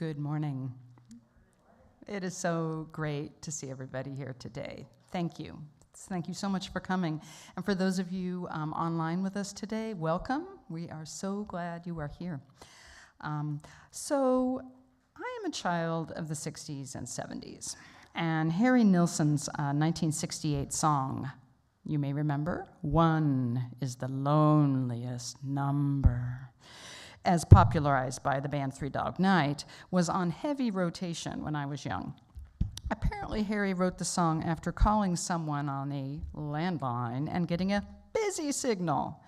Good morning. It is so great to see everybody here today. Thank you. Thank you so much for coming. And for those of you online with us today, welcome. We are so glad you are here. So I am a child of the 60s and 70s. And Harry Nilsson's 1968 song, you may remember, "One is the loneliest number," as popularized by the band Three Dog Night, was on heavy rotation when I was young. Apparently, Harry wrote the song after calling someone on a landline and getting a busy signal.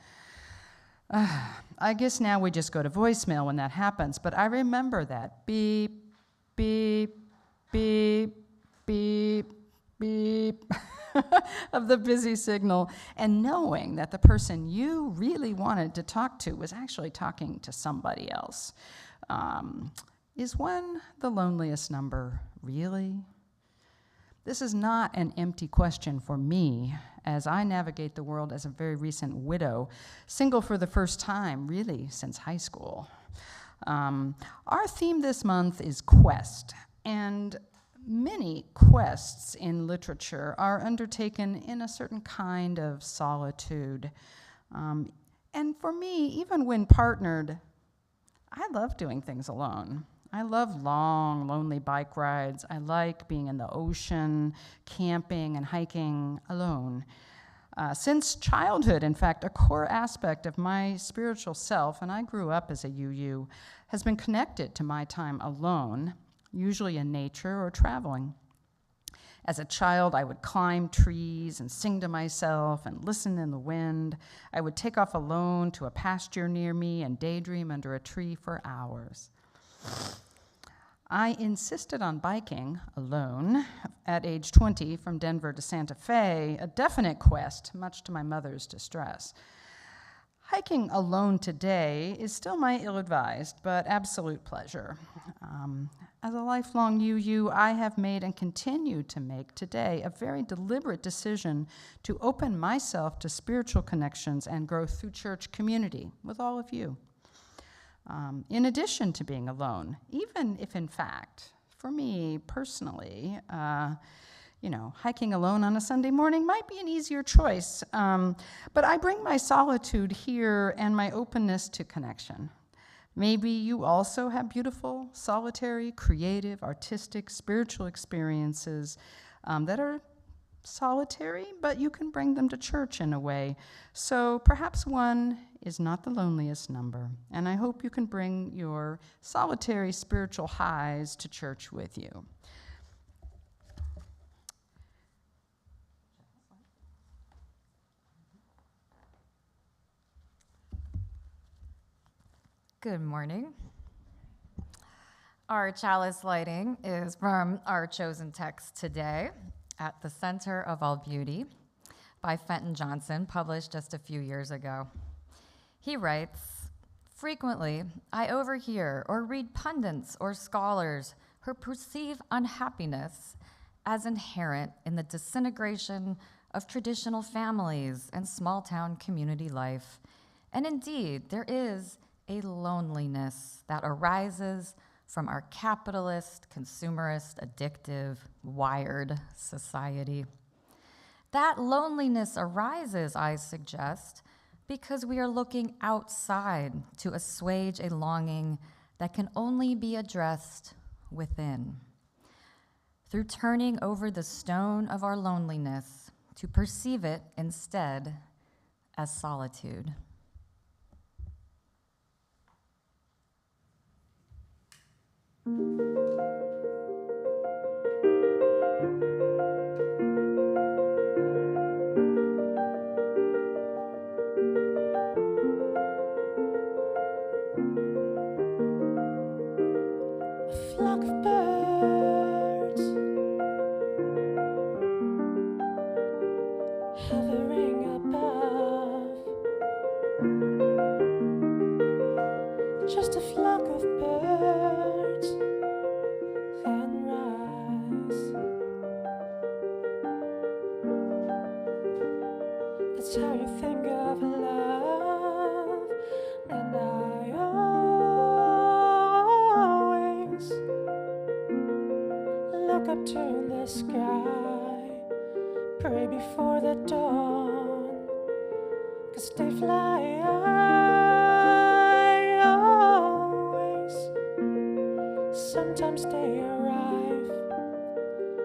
I guess now we just go to voicemail when that happens, but I remember that beep, beep, beep, beep, beep of the busy signal, and knowing that the person you really wanted to talk to was actually talking to somebody else. Is one the loneliest number, really? This is not an empty question for me, as I navigate the world as a very recent widow, single for the first time, really, since high school. Our theme this month is quest, and many quests in literature are undertaken in a certain kind of solitude. And for me, even when partnered, I love doing things alone. I love long, lonely bike rides. I like being in the ocean, camping, and hiking alone. Since childhood, in fact, a core aspect of my spiritual self, and I grew up as a UU, has been connected to my time alone, usually in nature or traveling. As a child, I would climb trees and sing to myself and listen in the wind. I would take off alone to a pasture near me and daydream under a tree for hours. I insisted on biking alone at age 20 from Denver to Santa Fe, a definite quest, much to my mother's distress. Hiking alone today is still my ill-advised but absolute pleasure. As a lifelong UU, I have made and continue to make today a very deliberate decision to open myself to spiritual connections and growth through church community with all of you. In addition to being alone, even if in fact, for me personally, hiking alone on a Sunday morning might be an easier choice, but I bring my solitude here and my openness to connection. Maybe you also have beautiful, solitary, creative, artistic, spiritual experiences that are solitary, but you can bring them to church in a way. So perhaps one is not the loneliest number, and I hope you can bring your solitary spiritual highs to church with you. Good morning. Our chalice lighting is from our chosen text today, At the Center of All Beauty, by Fenton Johnson, published just a few years ago. He writes, "Frequently, I overhear or read pundits or scholars who perceive unhappiness as inherent in the disintegration of traditional families and small-town community life. And indeed, there is a loneliness that arises from our capitalist, consumerist, addictive, wired society. That loneliness arises, I suggest, because we are looking outside to assuage a longing that can only be addressed within. Through turning over the stone of our loneliness to perceive it instead as solitude." Flock of birds hovering above, just a flock of birds Look up to the sky, pray before the dawn, 'cause they fly high always. Sometimes they arrive,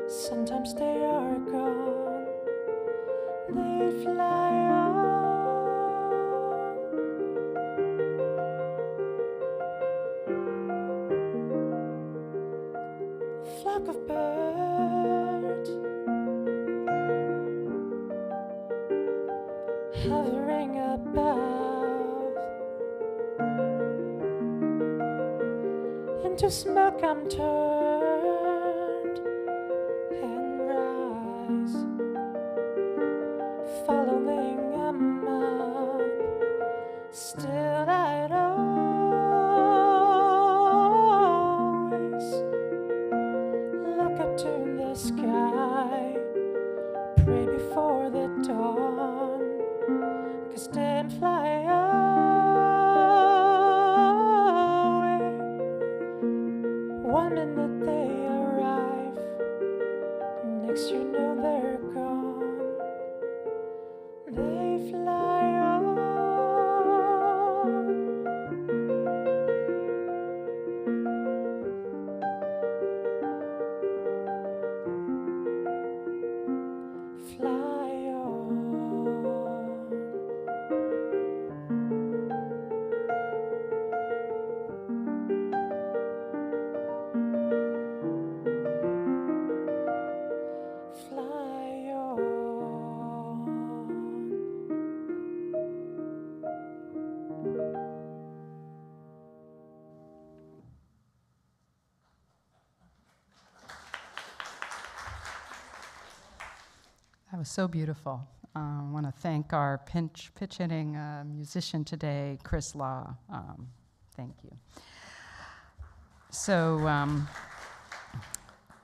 sometimes they are gone. They fly on. Flock of birds hovering above. Into smoke I'm turned and rise, following them up. Still I'd always look up to the sky, pray before the dawn, 'cause then fly away. One minute they arrive, next you know they're gone. They fly on. Fly on. Fly on. That was so beautiful. I want to thank our pitch-hitting musician today, Chris Law. Thank you. So,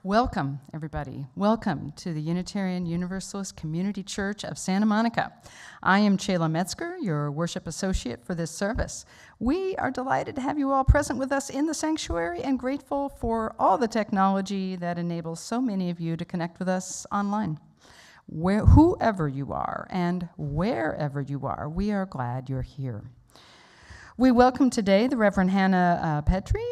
welcome, everybody. Welcome to the Unitarian Universalist Community Church of Santa Monica. I am Chela Metzger, your worship associate for this service. We are delighted to have you all present with us in the sanctuary and grateful for all the technology that enables so many of you to connect with us online. Whoever you are and wherever you are, we are glad you're here. We welcome today the Reverend Hannah Petrie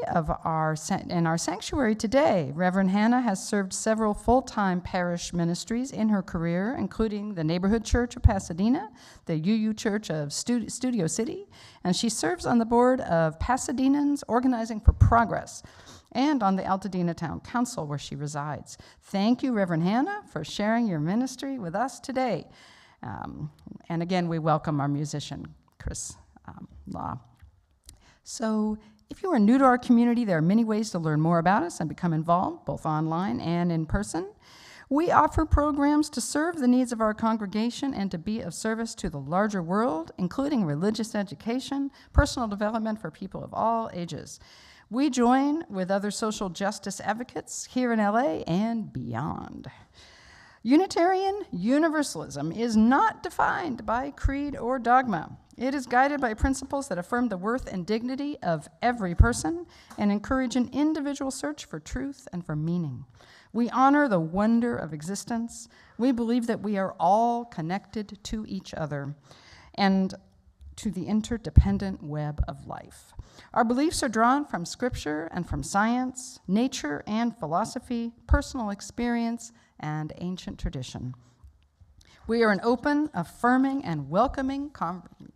in our sanctuary today. Reverend Hannah has served several full-time parish ministries in her career, including the Neighborhood Church of Pasadena, the UU Church of Studio City, and she serves on the board of Pasadenans Organizing for Progress, and on the Altadena Town Council, where she resides. Thank you, Reverend Hannah, for sharing your ministry with us today. And again, we welcome our musician, Chris Law. So if you are new to our community, there are many ways to learn more about us and become involved, both online and in person. We offer programs to serve the needs of our congregation and to be of service to the larger world, including religious education, personal development for people of all ages. We join with other social justice advocates here in LA and beyond. Unitarian Universalism is not defined by creed or dogma. It is guided by principles that affirm the worth and dignity of every person and encourage an individual search for truth and for meaning. We honor the wonder of existence. We believe that we are all connected to each other and to the interdependent web of life. Our beliefs are drawn from scripture and from science, nature and philosophy, personal experience, and ancient tradition. We are an open, affirming, and welcoming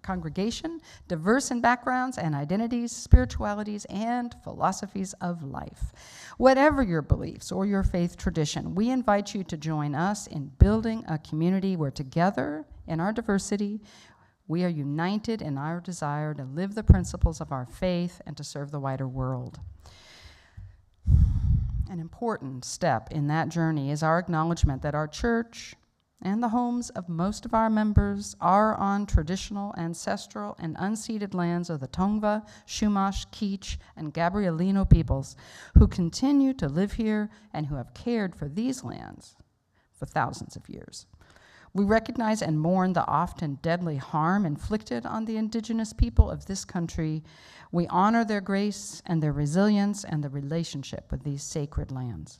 congregation, diverse in backgrounds and identities, spiritualities, and philosophies of life. Whatever your beliefs or your faith tradition, we invite you to join us in building a community where together, in our diversity, we are united in our desire to live the principles of our faith and to serve the wider world. An important step in that journey is our acknowledgement that our church and the homes of most of our members are on traditional, ancestral, and unceded lands of the Tongva, Chumash, Kizh, and Gabrielino peoples who continue to live here and who have cared for these lands for thousands of years. We recognize and mourn the often deadly harm inflicted on the indigenous people of this country. We honor their grace and their resilience and the relationship with these sacred lands.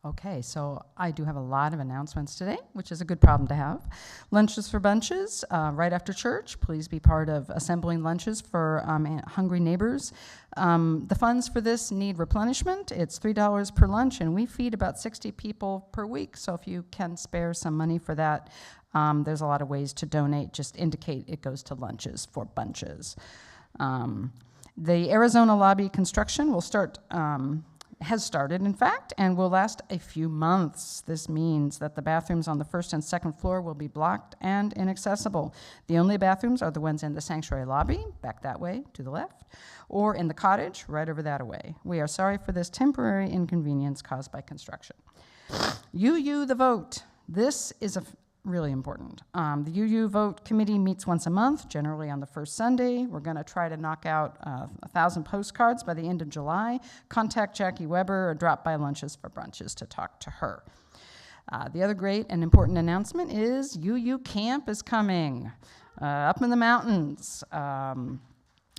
Okay, so I do have a lot of announcements today, which is a good problem to have. Lunches for Bunches, right after church. Please be part of assembling lunches for hungry neighbors. The funds for this need replenishment. It's $3 per lunch, and we feed about 60 people per week. So if you can spare some money for that, there's a lot of ways to donate. Just indicate it goes to Lunches for Bunches. The Arizona lobby construction will start, has started, in fact, and will last a few months. This means that the bathrooms on the first and second floor will be blocked and inaccessible. The only bathrooms are the ones in the sanctuary lobby, back that way to the left, or in the cottage, right over that way. We are sorry for this temporary inconvenience caused by construction. UU the vote. This is really important. The UU Vote Committee meets once a month, generally on the first Sunday. We're going to try to knock out 1,000 postcards by the end of July. Contact Jackie Weber or drop by Lunches for Brunches to talk to her. The other great and important announcement is UU Camp is coming up in the mountains.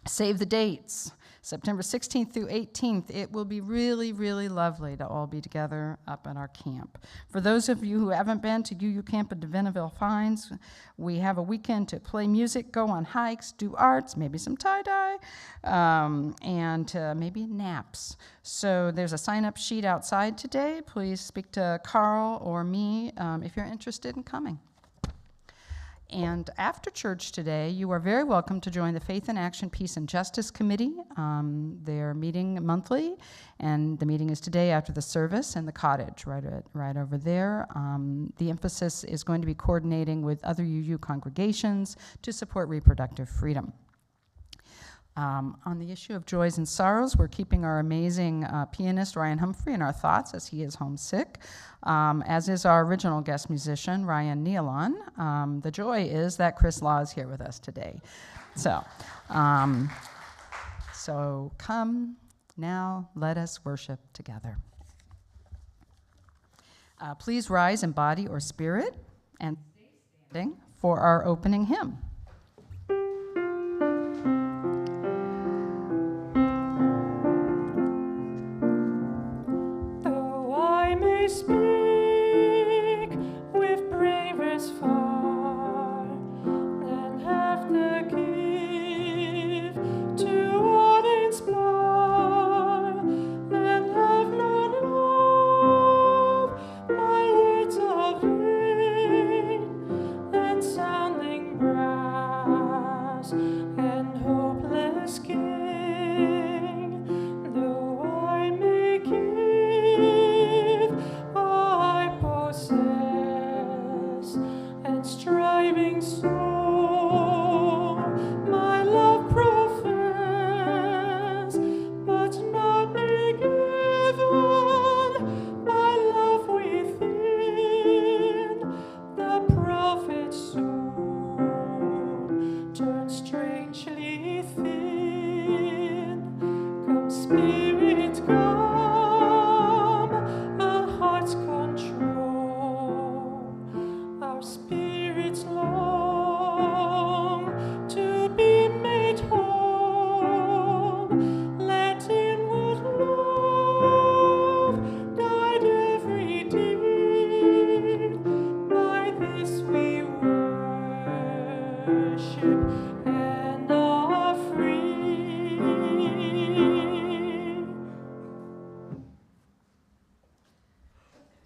Save the dates. September 16th through 18th, it will be really, really lovely to all be together up at our camp. For those of you who haven't been to UU Camp at Divinaville Fines, we have a weekend to play music, go on hikes, do arts, maybe some tie-dye, and maybe naps. So there's a sign-up sheet outside today. Please speak to Carl or me if you're interested in coming. And after church today, you are very welcome to join the Faith in Action, Peace and Justice Committee. They're meeting monthly, and the meeting is today after the service in the cottage, right over there. The emphasis is going to be coordinating with other UU congregations to support reproductive freedom. On the issue of joys and sorrows, we're keeping our amazing pianist, Ryan Humphrey, in our thoughts as he is homesick, as is our original guest musician, Ryan Nealon. The joy is that Chris Law is here with us today. So come now, let us worship together. Please rise in body or spirit and stay standing for our opening hymn. Speak with bravest far, and have to give to audience blind, and have not love my words of vain, and sounding brass and hopeless king, though I may give and striving so my love profess, but not be given my love within. The prophet's soul turns strangely thin. Come, Spirit, come, our hearts control. Our spirits long to be made whole. Let inward love guide every deed. By this we worship and are free.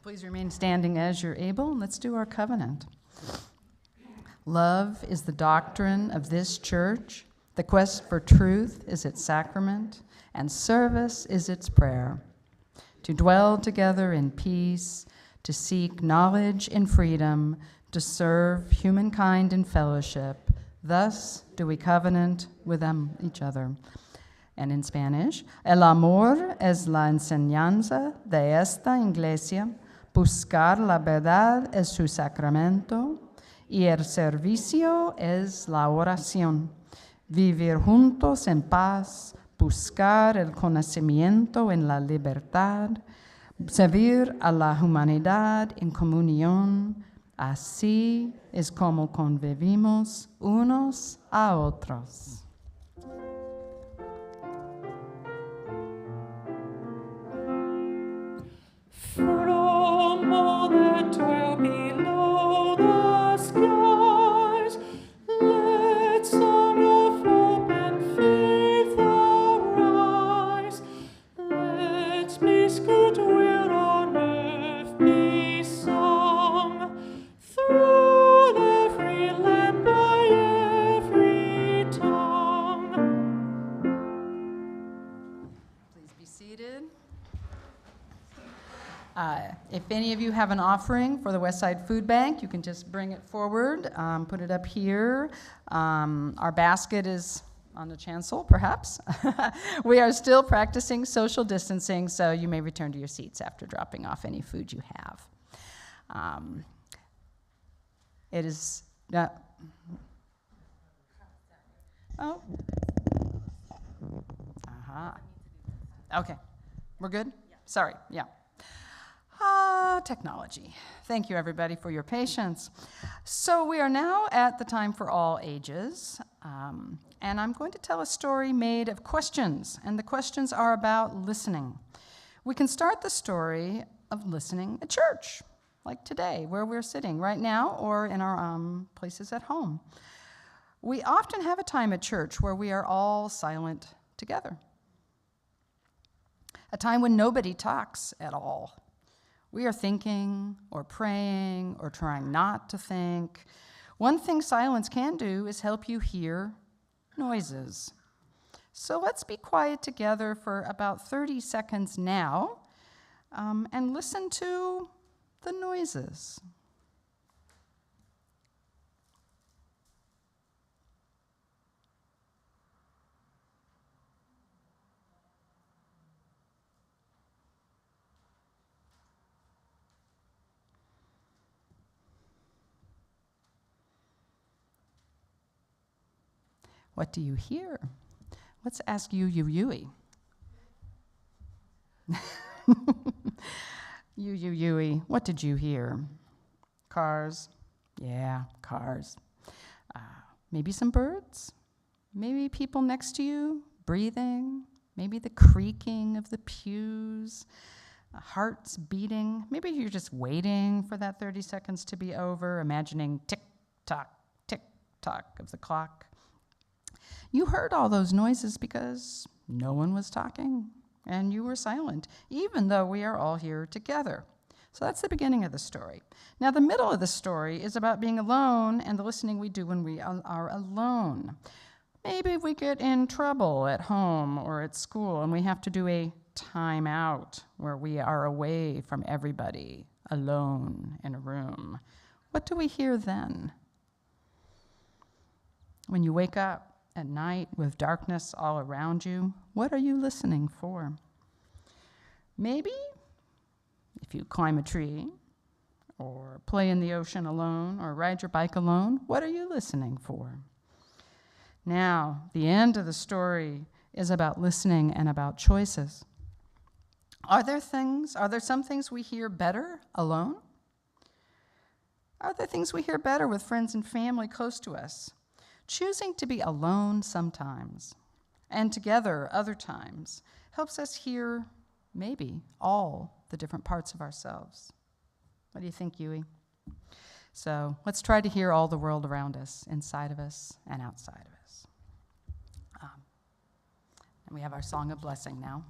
Please remain standing as you're able. Let's do our covenant. Love is the doctrine of this church. The quest for truth is its sacrament, and service is its prayer. To dwell together in peace, to seek knowledge in freedom, to serve humankind in fellowship. Thus do we covenant with each other. And in Spanish, el amor es la enseñanza de esta iglesia. Buscar la verdad es su sacramento y el servicio es la oración. Vivir juntos en paz, buscar el conocimiento en la libertad, servir a la humanidad en comunión. Así es como convivimos unos a otros. Fruit If any of you have an offering for the Westside Food Bank, you can just bring it forward, put it up here. Our basket is on the chancel, perhaps. We are still practicing social distancing, so you may return to your seats after dropping off any food you have. It is... oh. Okay. We're good? Yeah. Sorry. Yeah. Technology. Thank you, everybody, for your patience. So we are now at the time for all ages, and I'm going to tell a story made of questions, and the questions are about listening. We can start the story of listening at church, like today, where we're sitting right now, or in our places at home. We often have a time at church where we are all silent together, a time when nobody talks at all. We are thinking or praying or trying not to think. One thing silence can do is help you hear noises. So let's be quiet together for about 30 seconds now and listen to the noises. What do you hear? Let's ask Yui. Yui, what did you hear? Cars? Yeah, cars. Maybe some birds? Maybe people next to you breathing? Maybe the creaking of the pews? Hearts beating? Maybe you're just waiting for that 30 seconds to be over, imagining tick-tock of the clock. You heard all those noises because no one was talking and you were silent, even though we are all here together. So that's the beginning of the story. Now, the middle of the story is about being alone and the listening we do when we are alone. Maybe we get in trouble at home or at school and we have to do a time out where we are away from everybody, alone in a room. What do we hear then? When you wake up at night with darkness all around you, what are you listening for? Maybe if you climb a tree or play in the ocean alone or ride your bike alone, what are you listening for? Now, the end of the story is about listening and about choices. Are there some things we hear better alone? Are there things we hear better with friends and family close to us? Choosing to be alone sometimes and together other times helps us hear maybe all the different parts of ourselves. What do you think, Yui? So let's try to hear all the world around us, inside of us and outside of us. And we have our song of blessing now.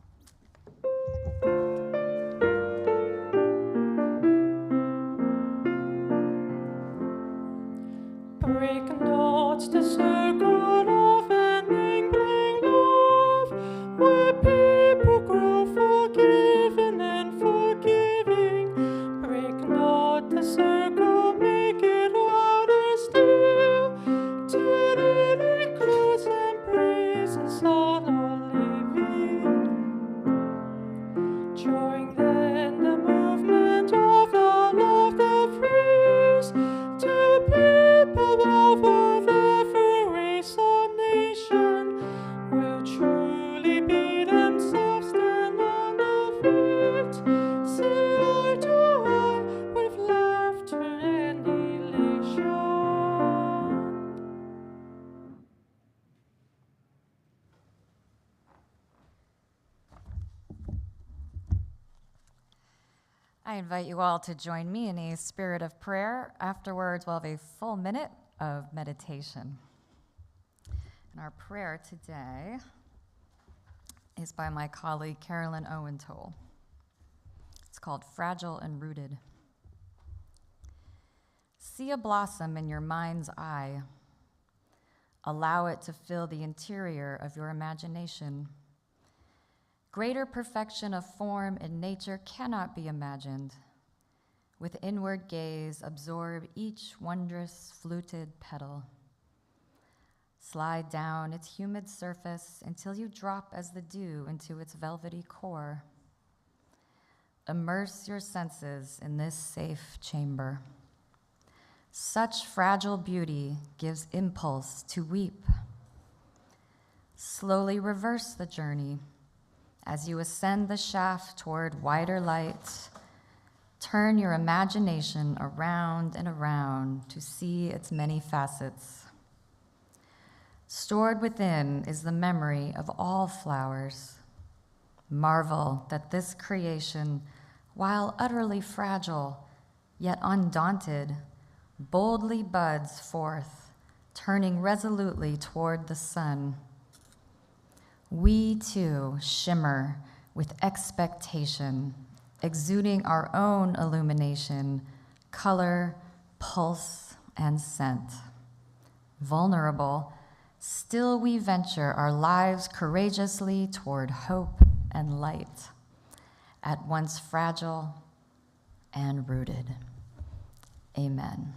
Break knots the circle of an mingling love, where people grow forgiven and forgiving. Break not the circle, make it wider still, till it includes embrace and sorrow living. Join then the movement of the love that frees to people of whatever race or nation will truly be themselves, stand on their feet, see eye to eye with laughter and elation. I invite you all to join me in a spirit of prayer. Afterwards, we'll have a full minute of meditation. And our prayer today is by my colleague Carolyn Owen-Toll. It's called Fragile and Rooted. See a blossom in your mind's eye. Allow it to fill the interior of your imagination. Greater perfection of form in nature cannot be imagined. With inward gaze, absorb each wondrous fluted petal. Slide down its humid surface until you drop as the dew into its velvety core. Immerse your senses in this safe chamber. Such fragile beauty gives impulse to weep. Slowly reverse the journey. As you ascend the shaft toward wider light, turn your imagination around and around to see its many facets. Stored within is the memory of all flowers. Marvel that this creation, while utterly fragile, yet undaunted, boldly buds forth, turning resolutely toward the sun. We too shimmer with expectation, exuding our own illumination, color, pulse, and scent. Vulnerable, still we venture our lives courageously toward hope and light, at once fragile and rooted. Amen.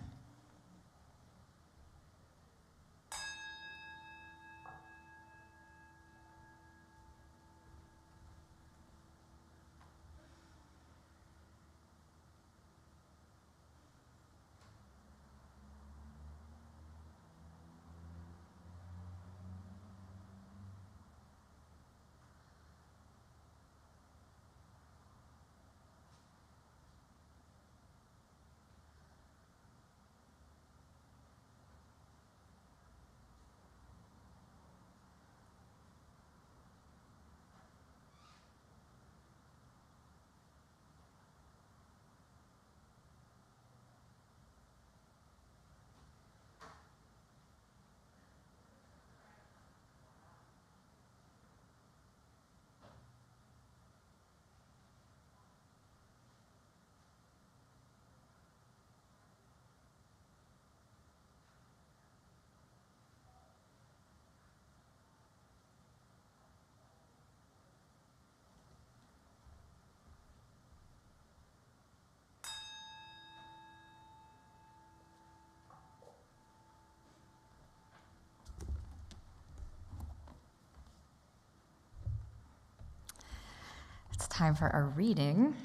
It's time for our reading.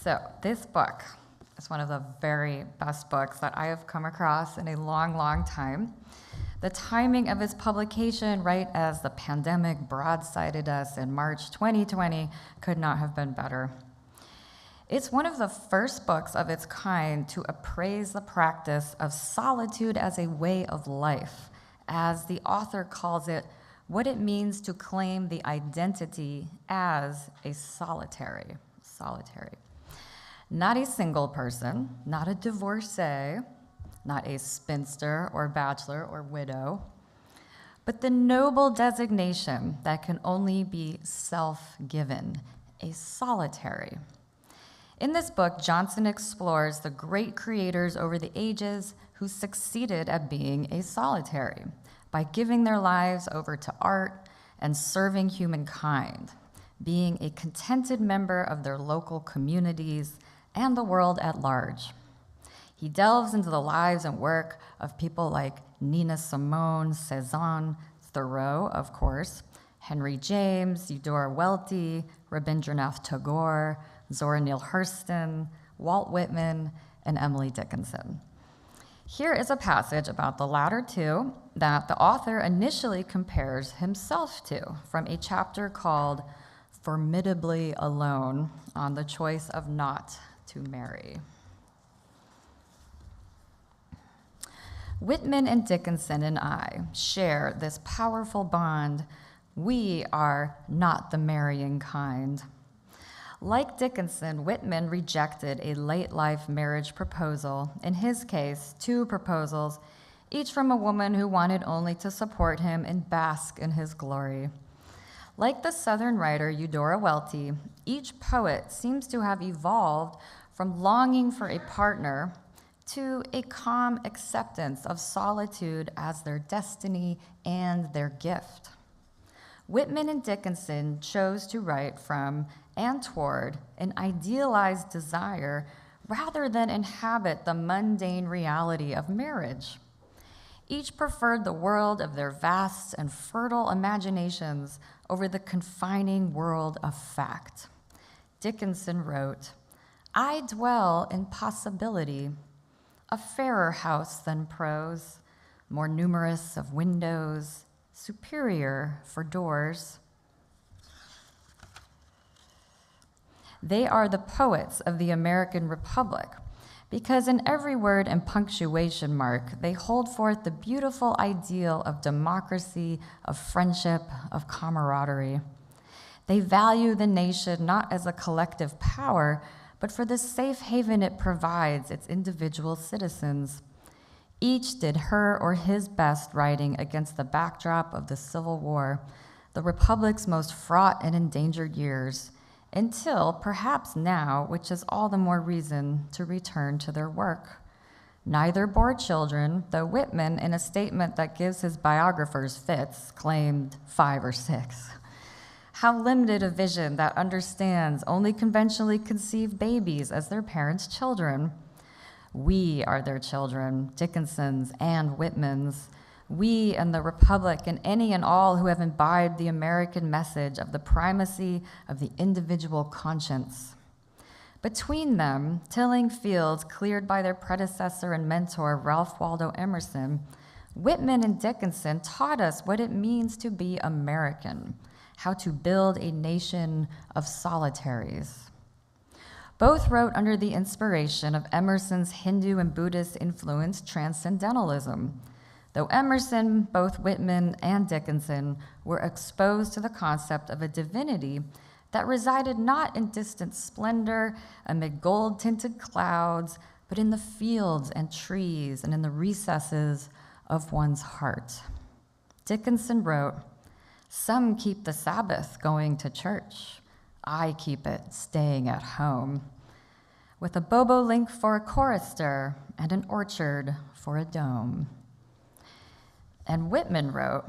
So this book is one of the very best books that I have come across in a long, long time. The timing of its publication, right as the pandemic broadsided us in March 2020, could not have been better. It's one of the first books of its kind to appraise the practice of solitude as a way of life, as the author calls it, what it means to claim the identity as a solitary. Not a single person, not a divorcee, not a spinster or bachelor or widow, but the noble designation that can only be self-given, a solitary. In this book, Johnson explores the great creators over the ages who succeeded at being a solitary by giving their lives over to art and serving humankind, being a contented member of their local communities and the world at large. He delves into the lives and work of people like Nina Simone, Cezanne, Thoreau, of course, Henry James, Eudora Welty, Rabindranath Tagore, Zora Neale Hurston, Walt Whitman, and Emily Dickinson. Here is a passage about the latter two that the author initially compares himself to from a chapter called Formidably Alone on the choice of not to marry. Whitman and Dickinson and I share this powerful bond. We are not the marrying kind. Like Dickinson, Whitman rejected a late-life marriage proposal, in his case, 2 proposals, each from a woman who wanted only to support him and bask in his glory. Like the Southern writer Eudora Welty, each poet seems to have evolved from longing for a partner to a calm acceptance of solitude as their destiny and their gift. Whitman and Dickinson chose to write from and toward an idealized desire rather than inhabit the mundane reality of marriage. Each preferred the world of their vast and fertile imaginations over the confining world of fact. Dickinson wrote, "I dwell in possibility, a fairer house than prose, more numerous of windows, superior for doors. They are the poets of the American Republic, because in every word and punctuation mark, they hold forth the beautiful ideal of democracy, of friendship, of camaraderie. They value the nation not as a collective power, but for the safe haven it provides its individual citizens. Each did her or his best writing against the backdrop of the Civil War, the Republic's most fraught and endangered years, until, perhaps now, which is all the more reason to return to their work. Neither bore children, though Whitman, in a statement that gives his biographers fits, claimed 5 or 6. How limited a vision that understands only conventionally conceived babies as their parents' children. We are their children, Dickinson's and Whitman's. We and the Republic and any and all who have imbibed the American message of the primacy of the individual conscience. Between them, tilling fields cleared by their predecessor and mentor, Ralph Waldo Emerson, Whitman and Dickinson taught us what it means to be American, how to build a nation of solitaries. Both wrote under the inspiration of Emerson's Hindu and Buddhist influenced transcendentalism. Though Emerson, both Whitman and Dickinson were exposed to the concept of a divinity that resided not in distant splendor amid gold-tinted clouds, but in the fields and trees and in the recesses of one's heart. Dickinson wrote, "Some keep the Sabbath going to church. I keep it staying at home, with a bobolink for a chorister and an orchard for a dome." And Whitman wrote,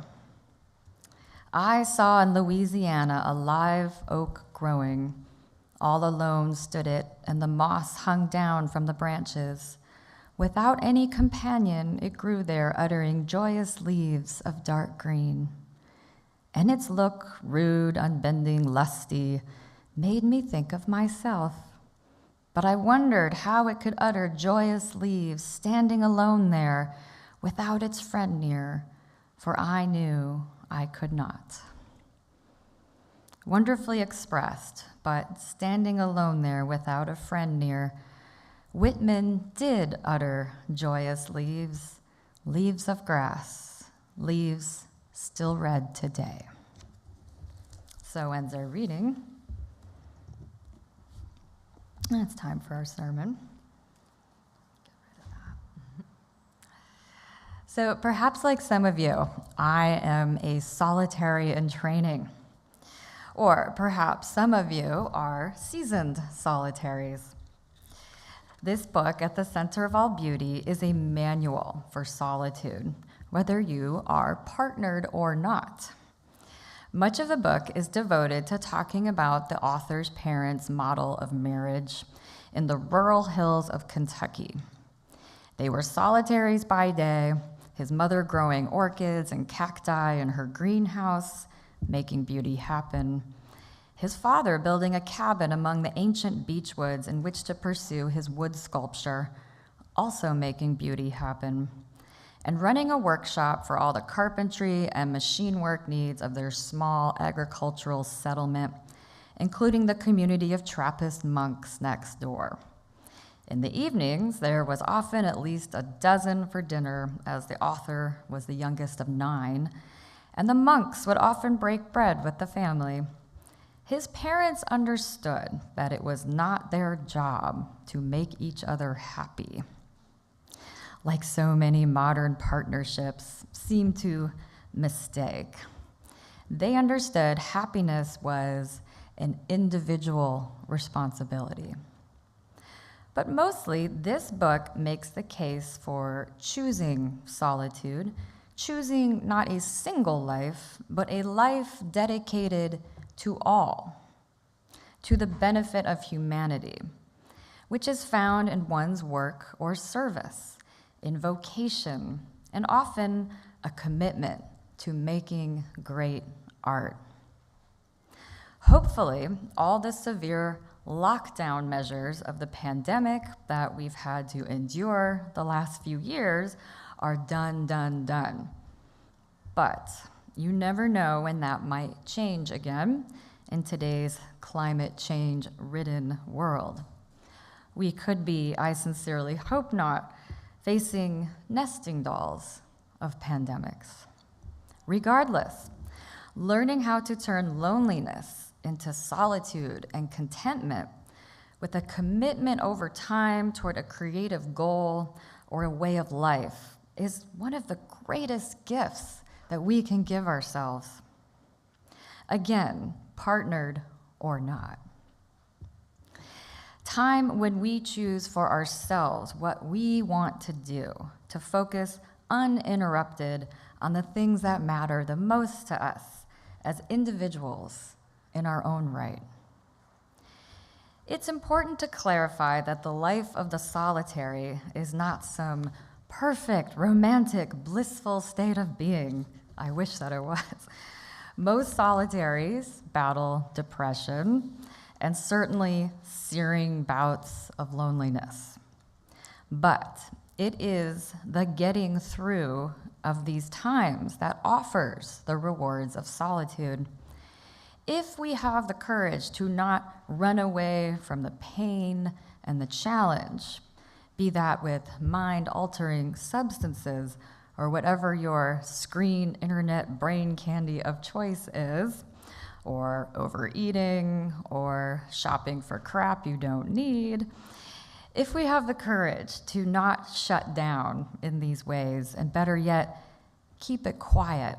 "I saw in Louisiana a live oak growing. All alone stood it, and the moss hung down from the branches. Without any companion, it grew there, uttering joyous leaves of dark green. And its look, rude, unbending, lusty, made me think of myself. But I wondered how it could utter joyous leaves, standing alone there, without its friend near, for I knew I could not." Wonderfully expressed, but standing alone there without a friend near, Whitman did utter joyous leaves, leaves of grass, leaves still red today. So ends our reading. And it's time for our sermon. So perhaps like some of you, I am a solitary in training. Or perhaps some of you are seasoned solitaries. This book, At the Center of All Beauty, is a manual for solitude, whether you are partnered or not. Much of the book is devoted to talking about the author's parents' model of marriage in the rural hills of Kentucky. They were solitaries by day, his mother growing orchids and cacti in her greenhouse, making beauty happen. His father building a cabin among the ancient beechwoods in which to pursue his wood sculpture, also making beauty happen. And running a workshop for all the carpentry and machine work needs of their small agricultural settlement, including the community of Trappist monks next door. In the evenings, there was often at least a dozen for dinner, as the author was the youngest of 9, and the monks would often break bread with the family. His parents understood that it was not their job to make each other happy. Like so many modern partnerships seem to mistake. They understood happiness was an individual responsibility. But mostly, this book makes the case for choosing solitude, choosing not a single life, but a life dedicated to all, to the benefit of humanity, which is found in one's work or service, in vocation, and often a commitment to making great art. Hopefully, all the severe lockdown measures of the pandemic that we've had to endure the last few years are done. But you never know when that might change again in today's climate change-ridden world. We could be, I sincerely hope not, facing nesting dolls of pandemics. Regardless, learning how to turn loneliness into solitude and contentment with a commitment over time toward a creative goal or a way of life is one of the greatest gifts that we can give ourselves. Again, partnered or not. Time when we choose for ourselves what we want to do, to focus uninterrupted on the things that matter the most to us as individuals in our own right. It's important to clarify that the life of the solitary is not some perfect, romantic, blissful state of being. I wish that it was. Most solitaries battle depression and certainly searing bouts of loneliness. But it is the getting through of these times that offers the rewards of solitude. If we have the courage to not run away from the pain and the challenge, be that with mind-altering substances or whatever your screen, internet, brain candy of choice is, or overeating, or shopping for crap you don't need, if we have the courage to not shut down in these ways, and better yet, keep it quiet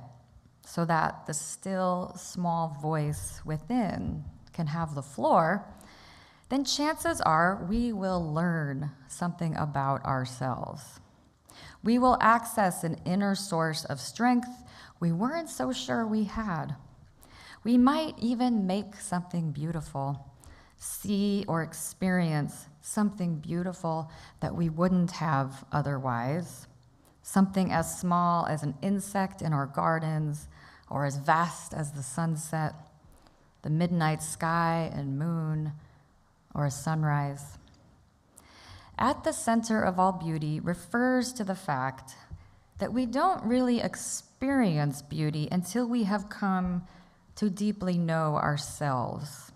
so that the still, small voice within can have the floor, then chances are we will learn something about ourselves. We will access an inner source of strength we weren't so sure we had. We might even make something beautiful, see or experience something beautiful that we wouldn't have otherwise, something as small as an insect in our gardens or as vast as the sunset, the midnight sky and moon, or a sunrise. At the center of all beauty refers to the fact that we don't really experience beauty until we have come to deeply know ourselves.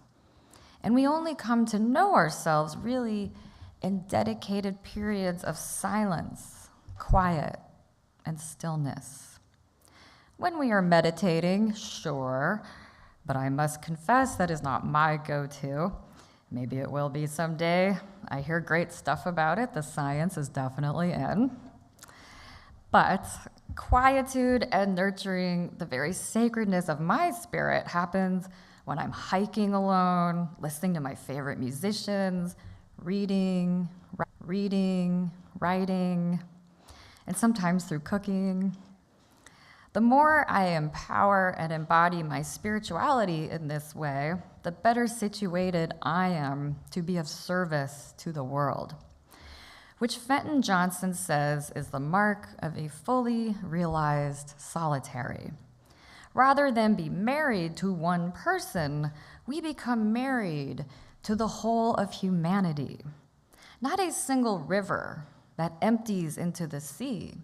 And we only come to know ourselves really in dedicated periods of silence, quiet, and stillness. When we are meditating, sure, but I must confess that is not my go-to. Maybe it will be someday. I hear great stuff about it. The science is definitely in. But quietude and nurturing the very sacredness of my spirit happens when I'm hiking alone, listening to my favorite musicians, reading, writing, and sometimes through cooking. The more I empower and embody my spirituality in this way, the better situated I am to be of service to the world, which Fenton Johnson says is the mark of a fully realized solitary. Rather than be married to one person, we become married to the whole of humanity. Not a single river that empties into the sea,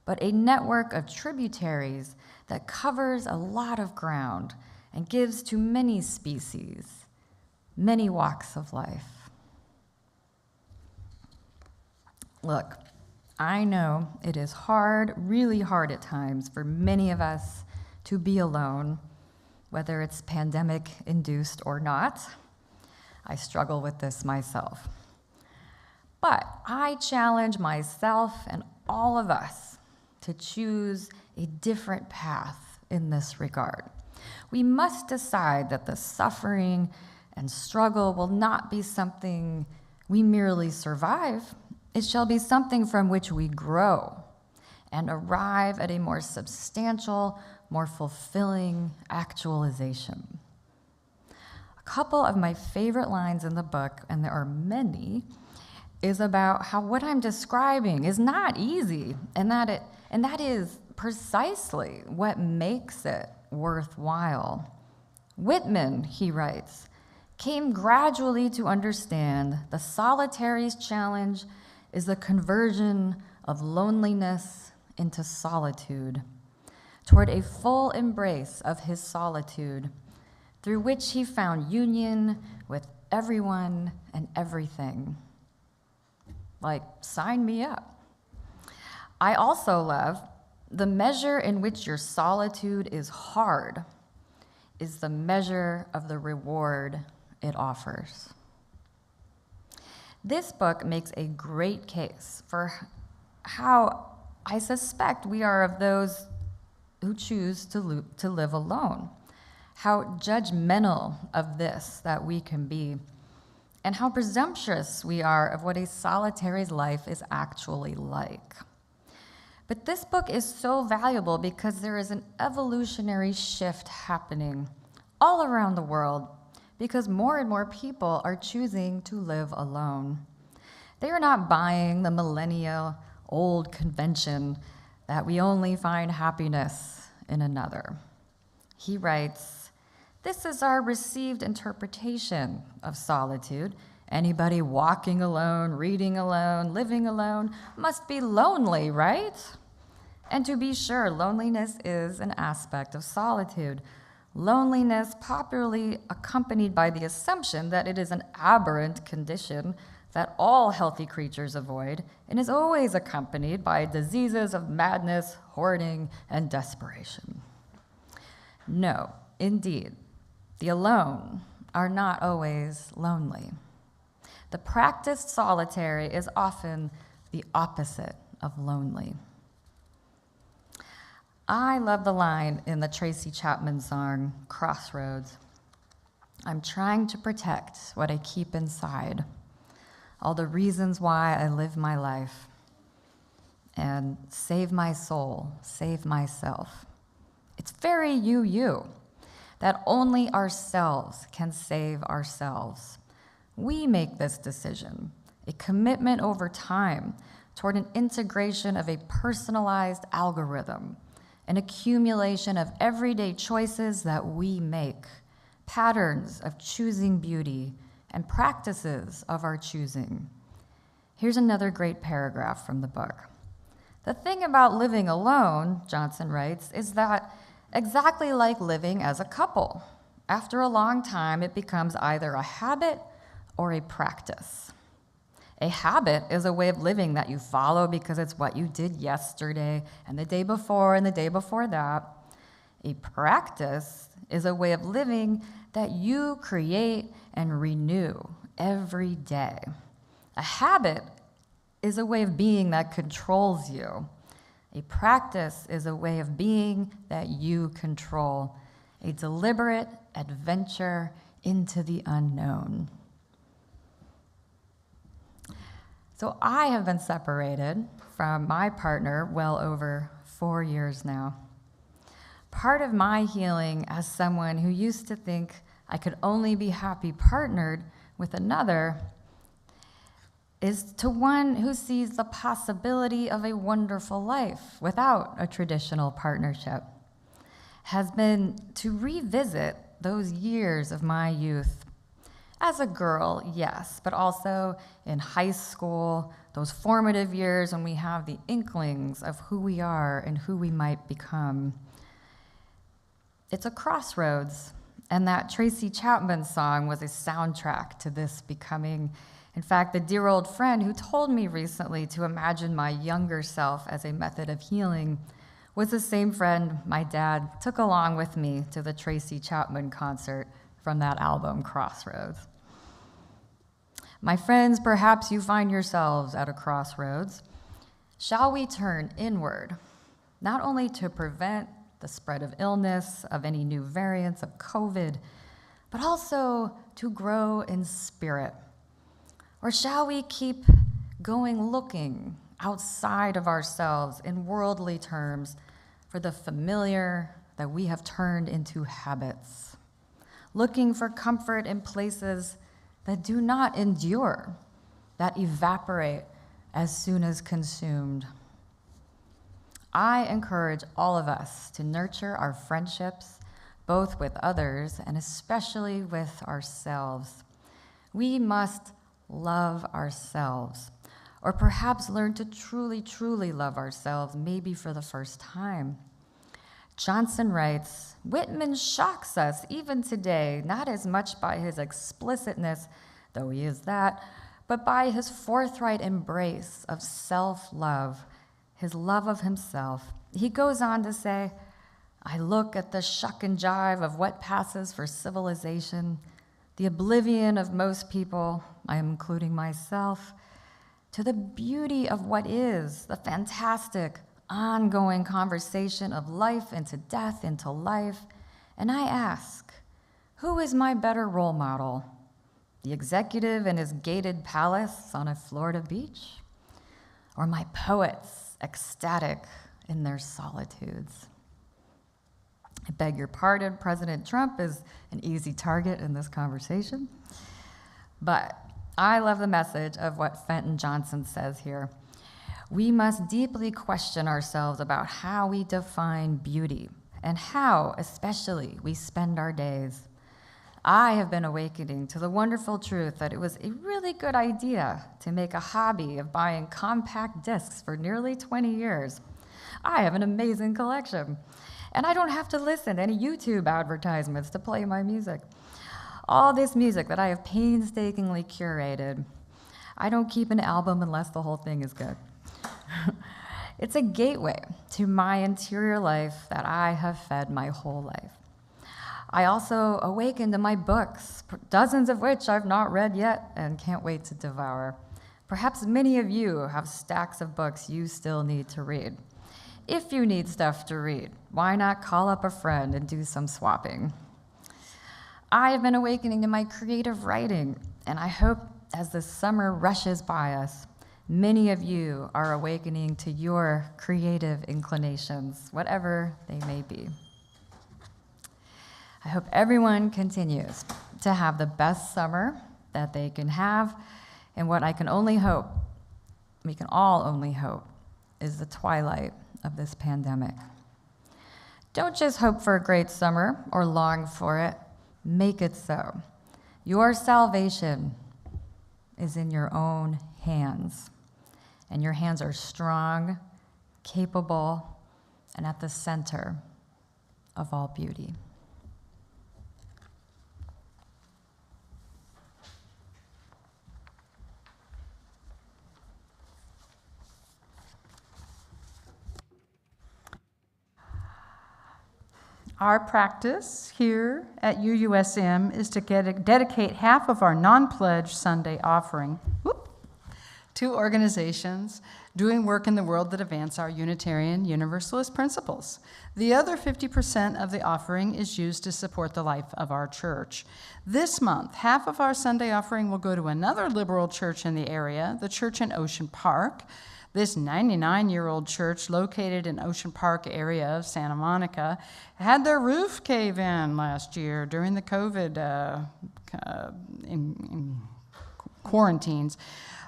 but a network of tributaries that covers a lot of ground and gives to many species, many walks of life. Look, I know it is hard, really hard at times for many of us to be alone, whether it's pandemic-induced or not. I struggle with this myself. But I challenge myself and all of us to choose a different path in this regard. We must decide that the suffering and struggle will not be something we merely survive. It shall be something from which we grow and arrive at a more substantial, more fulfilling actualization. A couple of my favorite lines in the book, and there are many, is about how what I'm describing is not easy, and that is precisely what makes it worthwhile. Whitman, he writes, came gradually to understand the solitary's challenge is the conversion of loneliness into solitude, toward a full embrace of his solitude, through which he found union with everyone and everything. Like, sign me up. I also love the measure in which your solitude is hard is the measure of the reward it offers. This book makes a great case for how I suspect we are of those who choose to live alone, how judgmental of this that we can be, and how presumptuous we are of what a solitary's life is actually like. But this book is so valuable because there is an evolutionary shift happening all around the world because more and more people are choosing to live alone. They are not buying the millennia-old convention that we only find happiness in another. He writes, "This is our received interpretation of solitude. Anybody walking alone, reading alone, living alone must be lonely, right? And to be sure, loneliness is an aspect of solitude. Loneliness popularly accompanied by the assumption that it is an aberrant condition that all healthy creatures avoid and is always accompanied by diseases of madness, hoarding, and desperation. No, indeed, the alone are not always lonely. The practiced solitary is often the opposite of lonely." I love the line in the Tracy Chapman song, Crossroads. "I'm trying to protect what I keep inside, all the reasons why I live my life, and save my soul, save myself. It's very you, that only ourselves can save ourselves. We make this decision, a commitment over time toward an integration of a personalized algorithm, an accumulation of everyday choices that we make, patterns of choosing beauty, and practices of our choosing." Here's another great paragraph from the book. "The thing about living alone," Johnson writes, "is that exactly like living as a couple. After a long time, it becomes either a habit or a practice. A habit is a way of living that you follow because it's what you did yesterday and the day before and the day before that. A practice is a way of living that you create and renew every day. A habit is a way of being that controls you. A practice is a way of being that you control, a deliberate adventure into the unknown." So I have been separated from my partner well over 4 years now. Part of my healing as someone who used to think I could only be happy partnered with another is to one who sees the possibility of a wonderful life without a traditional partnership, has been to revisit those years of my youth. As a girl, yes, but also in high school, those formative years when we have the inklings of who we are and who we might become. It's a crossroads, and that Tracy Chapman song was a soundtrack to this becoming. In fact, the dear old friend who told me recently to imagine my younger self as a method of healing was the same friend my dad took along with me to the Tracy Chapman concert from that album, Crossroads. My friends, perhaps you find yourselves at a crossroads. Shall we turn inward, not only to prevent the spread of illness, of any new variants of COVID, but also to grow in spirit? Or shall we keep going looking outside of ourselves in worldly terms for the familiar that we have turned into habits, looking for comfort in places that do not endure, that evaporate as soon as consumed. I encourage all of us to nurture our friendships, both with others and especially with ourselves. We must love ourselves, or perhaps learn to truly, truly love ourselves, maybe for the first time. Johnson writes, Whitman shocks us even today, not as much by his explicitness, though he is that, but by his forthright embrace of self-love, his love of himself. He goes on to say, I look at the shuck and jive of what passes for civilization, the oblivion of most people, I am including myself, to the beauty of what is, the fantastic, ongoing conversation of life into death into life, and I ask, who is my better role model? The executive in his gated palace on a Florida beach? Or my poets, ecstatic in their solitudes? I beg your pardon, President Trump is an easy target in this conversation. But I love the message of what Fenton Johnson says here. We must deeply question ourselves about how we define beauty and how, especially, we spend our days. I have been awakening to the wonderful truth that it was a really good idea to make a hobby of buying compact discs for nearly 20 years. I have an amazing collection, and I don't have to listen to any YouTube advertisements to play my music. All this music that I have painstakingly curated. I don't keep an album unless the whole thing is good. It's a gateway to my interior life that I have fed my whole life. I also awaken to my books, dozens of which I've not read yet and can't wait to devour. Perhaps many of you have stacks of books you still need to read. If you need stuff to read, why not call up a friend and do some swapping? I have been awakening to my creative writing, and I hope as the summer rushes by us, many of you are awakening to your creative inclinations, whatever they may be. I hope everyone continues to have the best summer that they can have, and what I can only hope, we can all only hope, is the twilight of this pandemic. Don't just hope for a great summer or long for it, make it so. Your salvation is in your own hands, and your hands are strong, capable, and at the center of all beauty. Our practice here at UUSM is to dedicate half of our non-pledge Sunday offering to organizations doing work in the world that advance our Unitarian Universalist principles. The other 50% of the offering is used to support the life of our church. This month, half of our Sunday offering will go to another liberal church in the area, the church in Ocean Park. This 99-year-old church located in Ocean Park area of Santa Monica had their roof cave in last year during the COVID in quarantines.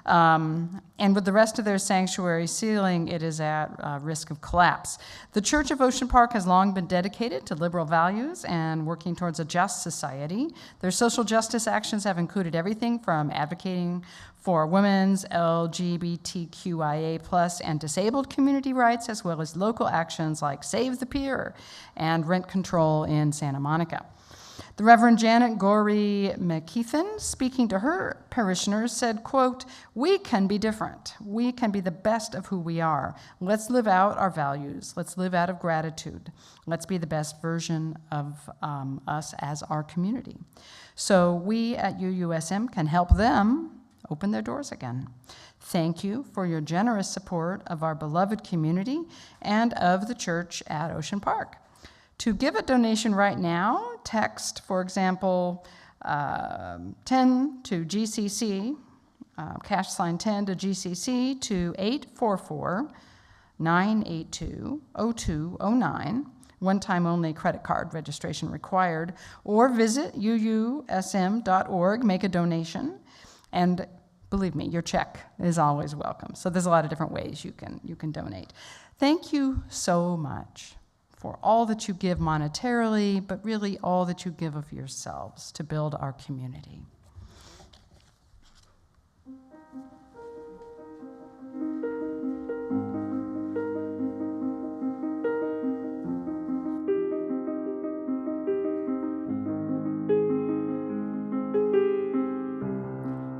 And with the rest of their sanctuary ceiling, it is at risk of collapse. The Church of Ocean Park has long been dedicated to liberal values and working towards a just society. Their social justice actions have included everything from advocating for women's, LGBTQIA+ and disabled community rights, as well as local actions like Save the Pier and rent control in Santa Monica. The Reverend Janet Gorey McKeithen, speaking to her parishioners, said, quote, "We can be different. We can be the best of who we are. Let's live out our values. Let's live out of gratitude. Let's be the best version of us as our community." So we at UUSM can help them open their doors again. Thank you for your generous support of our beloved community and of the church at Ocean Park. To give a donation right now, text, for example, 10 to GCC cash sign 10 to GCC to 844-982-0209. One-time only credit card registration required. Or visit UUSM.org, make a donation, and believe me, your check is always welcome. So there's a lot of different ways you can donate. Thank you so much for all that you give monetarily, but really all that you give of yourselves to build our community.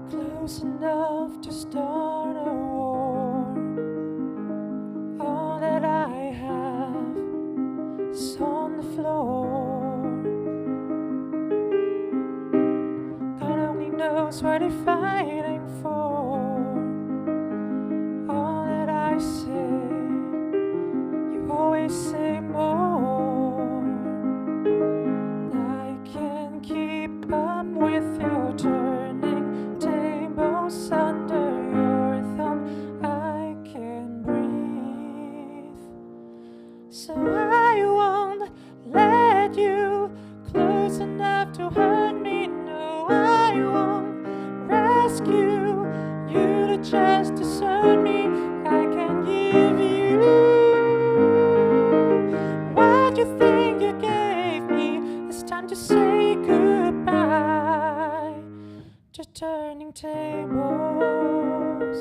Close enough to start a war. All that I have is on the floor. God only knows what they're fighting for. All that I say, you always say more. I can't keep up with your turning tables under your thumb. I can't breathe, so I won't let you close enough to hurt me. No, I won't rescue you to just desert me. I can give you what you think you gave me. It's time to say goodbye to turning tables.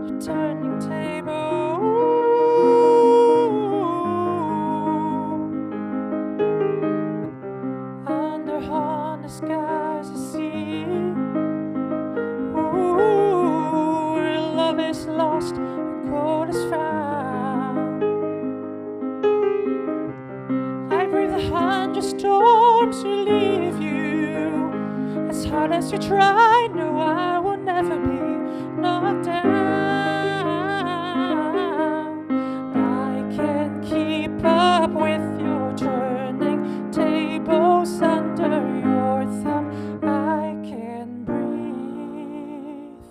To turning tables. Under honest skies I see. Ooh, where love is lost, gold is found. I breathe 100 storms to leave you. As hard as you try, no, I will never be knocked down. I can't keep up with your turning tables under your thumb. I can't breathe,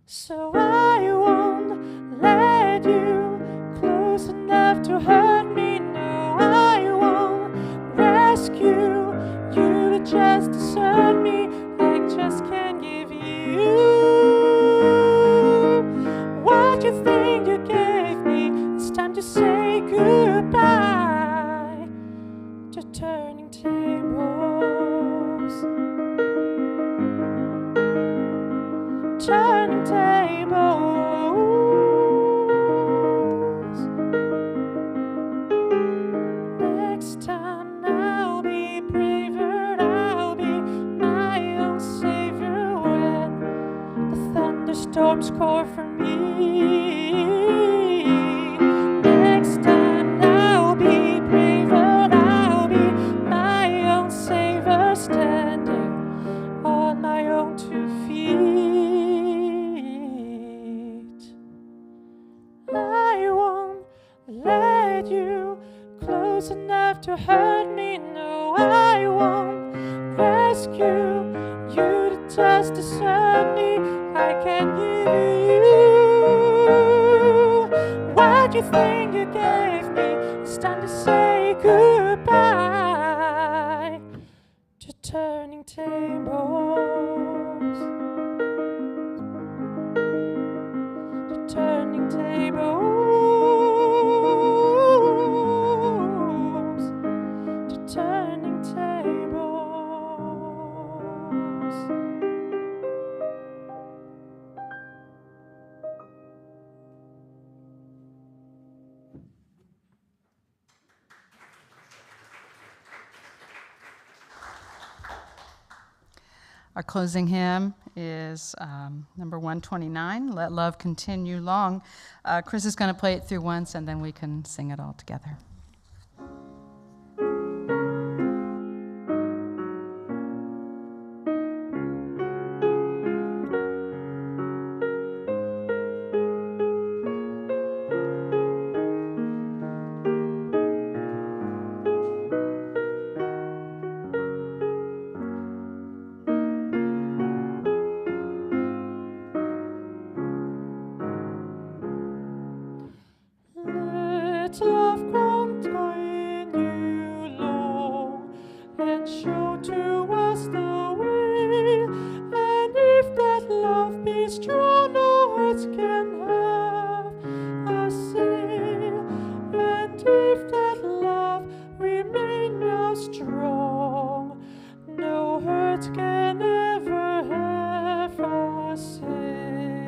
so I won't let you close enough to hurt me. No, I won't rescue you to just desert me. I just can't give you what you think you gave me. It's time to say goodbye to turning tables. Turning tables. Next time I'll be braver, I'll be my own savior when the thunderstorms call for me. Next time I'll be braver, I'll be my own savior, standing on my own 2 feet. I won't let you close enough to hurt me. No, I won't rescue you to just desert me. I can give you what you think you gave me. It's time to say goodbye to turning tables. To turning tables. To turning tables. Our closing hymn is number 129, Let Love Continue Long. Chris is going to play it through once, and then we can sing it all together. strong, no hurt can have a say. And if that love remain now strong, no hurt can ever have a say.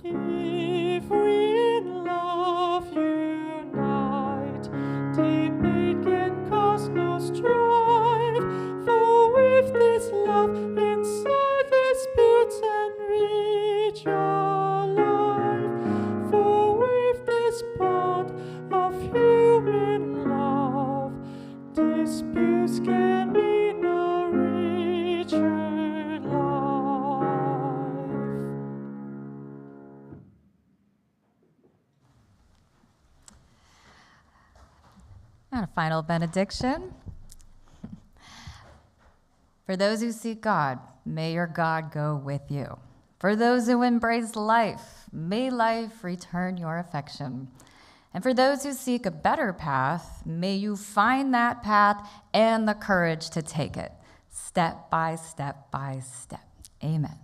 If we in love unite, debate can cause no strife, for with this love inside the spirits enrich our life, for with this bond of human love, disputes can be no richer life. And a final benediction. For those who seek God, may your God go with you. For those who embrace life, may life return your affection. And for those who seek a better path, may you find that path and the courage to take it, step by step by step. Amen.